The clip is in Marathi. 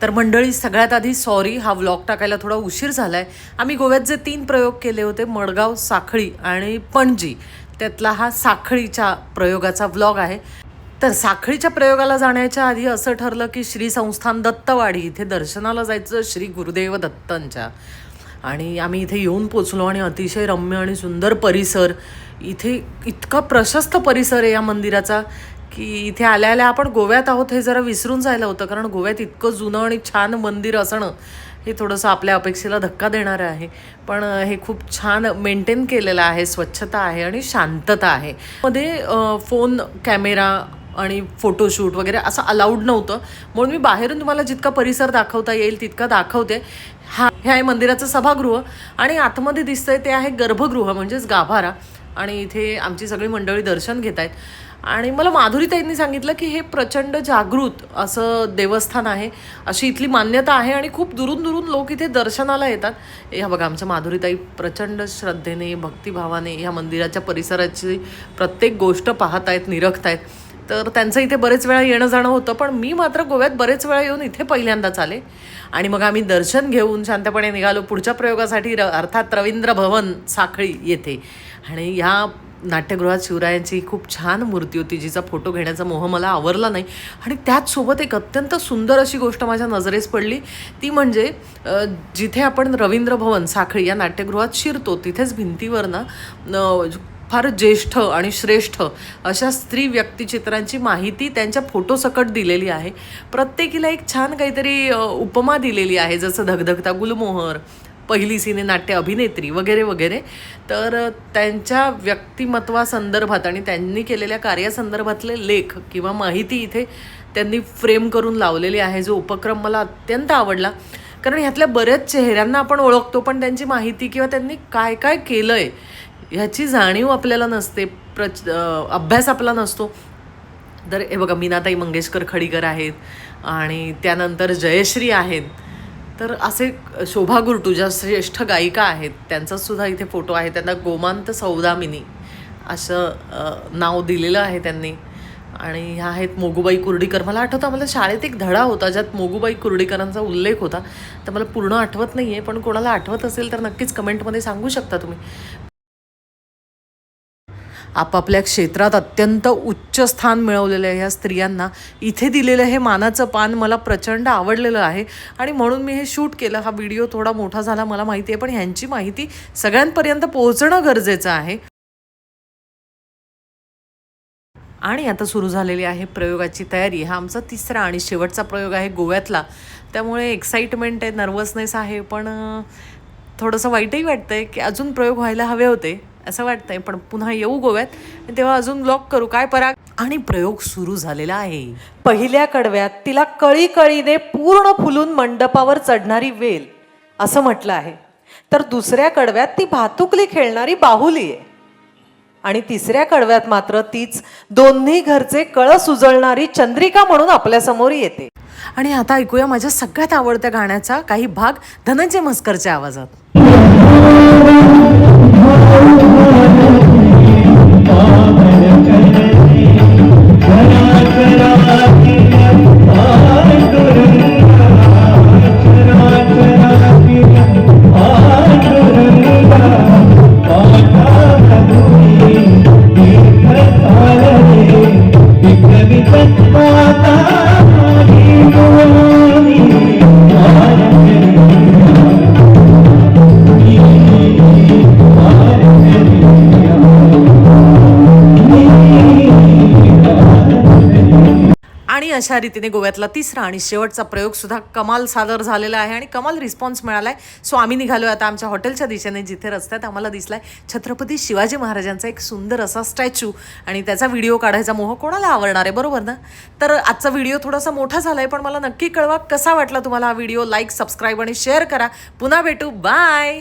तर मंडळी, सगळ्यात आधी सॉरी, हा व्लॉग टाकायला थोडा उशीर झाला आहे. आम्ही गोव्यात जे 3 प्रयोग केले होते, मडगाव, साखळी आणि पणजी, त्यातला हा साखळीच्या प्रयोगाचा व्लॉग आहे. तर साखळीच्या प्रयोगाला जाण्याच्या आधी असं ठरलं की श्री संस्थान दत्तवाडी इथे दर्शनाला जायचं श्री गुरुदेव दत्तांच्या. आणि आम्ही इथे येऊन पोचलो आणि अतिशय रम्य आणि सुंदर परिसर. इथे इतका प्रशस्त परिसर आहे या मंदिराचा की इथे आल्या आल्या आपण गोव्यात आहोत हे जरा विसरून जायला होतं, कारण गोव्यात इतकं जुनं आणि छान मंदिर असणं हे थोडंसं आपल्या अपेक्षेला धक्का देणारं आहे. पण हे खूप छान मेंटेन केलेलं आहे, स्वच्छता आहे आणि शांतता आहे. मध्ये फोन, कॅमेरा आणि फोटोशूट वगैरे असं अलाउड नव्हतं, म्हणून मी बाहेरून तुम्हाला जितका परिसर दाखवता येईल तितका दाखवते. हे आहे मंदिराचं सभागृह आणि आतमध्ये दिसतंय ते आहे गर्भगृह म्हणजेच गाभारा. आणि इथे आमची सगळी मंडळी दर्शन घेत आहेत. आणि मला माधुरीताईंनी सांगितलं की हे प्रचंड जागृत असं देवस्थान आहे, अशी इथली मान्यता आहे आणि खूप दुरून दुरून लोक इथे दर्शनाला येतात. ह्या बघा, आमच्या माधुरीताई प्रचंड श्रद्धेने, भक्तिभावाने ह्या मंदिराच्या परिसराची प्रत्येक गोष्ट पाहत आहेत, निरखत आहेत. तर त्यांचं इथे बरेच वेळा येणं जाणं होतं, पण मी मात्र गोव्यात बरेच वेळा येऊन इथे पहिल्यांदाच आले. आणि मग आम्ही दर्शन घेऊन शांतपणे निघालो पुढच्या प्रयोगासाठी, अर्थात रवींद्र भवन साखळी येथे. आणि ह्या नाट्यगृहात शिवरायांची खूप छान मूर्ती होती, जिचा फोटो घेण्याचा मोह मला आवरला नाही. आणि त्याचसोबत एक अत्यंत सुंदर अशी गोष्ट माझ्या नजरेस पडली, ती म्हणजे जिथे आपण रवींद्र भवन साखळी या नाट्यगृहात शिरतो तिथेच भिंतीवर ना फार ज्येष्ठ आणि श्रेष्ठ अशा स्त्री व्यक्तिचित्रांची माहिती त्यांच्या फोटोसकट दिलेली आहे. प्रत्येकीला एक छान काहीतरी उपमा दिलेली आहे, जसं धगधगता गुलमोहर, पहिली सिने नाट्य अभिनेत्री वगैरे वगैरे. तर त्यांच्या व्यक्तिमत्वासंदर्भात आणि त्यांनी केलेल्या कार्यासंदर्भातले लेख किंवा माहिती इथे त्यांनी फ्रेम करून लावलेली आहे, जो उपक्रम मला अत्यंत आवडला. कारण ह्यातल्या बऱ्याच चेहऱ्यांना आपण ओळखतो, पण त्यांची माहिती किंवा त्यांनी काय काय केलं आहे ह्याची जाणीव आपल्याला नसते, अभ्यास आपला नसतो. तर हे बघा, मीनाताई मंगेशकर खडीकर आहेत आणि त्यानंतर जयश्री आहेत. तर असे शोभा गुरटू ज्या श्रेष्ठ गायिका आहेत त्यांचासुद्धा इथे फोटो आहे. त्यांना गोमांत सौदामिनी असं नाव दिलेलं आहे त्यांनी. आणि ह्या आहेत मोगूबाई कुर्डीकर. मला आठवतं, आम्हाला शाळेत एक धडा होता ज्यात मोगूबाई कुर्डीकरांचा उल्लेख होता. तर मला पूर्ण आठवत नाही आहे, पण कोणाला आठवत असेल तर नक्कीच कमेंटमध्ये सांगू शकता तुम्ही. आपापल्या क्षेत्रात अत्यंत उच्च स्थान मिळवलेल्या ह्या स्त्रियांना इथे दिलेलं हे मानाचं पान मला प्रचंड आवडलेलं आहे आणि म्हणून मी हे शूट केलं. हा व्हिडिओ थोडा मोठा झाला मला माहिती आहे, पण ह्यांची माहिती सगळ्यांपर्यंत पोहोचणं गरजेचं आहे. आणि आता सुरू झालेली आहे प्रयोगाची तयारी. हा आमचा 3रा आणि शेवटचा प्रयोग आहे गोव्यातला, त्यामुळे एक्साइटमेंट आहे, नर्वसनेस आहे, पण थोडंसं वाईटही वाटतं आहे की अजून प्रयोग व्हायला हवे होते असं वाटतंय. पण पुन्हा येऊ गोव्यात तेव्हा अजून ब्लॉग करू, काय पराग. आणि प्रयोग सुरू झालेला आहे. पहिल्या कडव्यात तिला कळी कळीने पूर्ण फुलून मंडपावर चढणारी वेल असं म्हटलं आहे. तर दुसऱ्या कडव्यात ती भातुकली खेळणारी बाहुली आहे. आणि 3ऱ्या कडव्यात मात्र तीच दोन्ही घरचे कळस उजळणारी चंद्रिका म्हणून आपल्यासमोर येते. आणि आता ऐकूया माझ्या सगळ्यात आवडत्या गाण्याचा काही भाग धनंजय मस्करच्या आवाजात. आणि अशा रीतीने गोव्यातला 3रा आणि शेवटचा प्रयोग सुद्धा कमाल सादर झालेला आहे आणि कमाल रिस्पॉन्स मिळाला आहे. सो आम्ही निघालो आता आमच्या हॉटेलच्या दिशेने, जिथे रस्त्यात आम्हाला दिसलाय छत्रपती शिवाजी महाराजांचा एक सुंदर असा स्टॅच्यू आणि त्याचा व्हिडिओ काढायचा मोह कोणाला आवडणार आहे, बरोबर ना. तर आजचा व्हिडिओ थोडासा मोठा झाला आहे, पण मला नक्की कळवा कसा वाटला तुम्हाला हा व्हिडिओ. लाईक, सबस्क्राईब आणि शेअर करा. पुन्हा भेटू, बाय.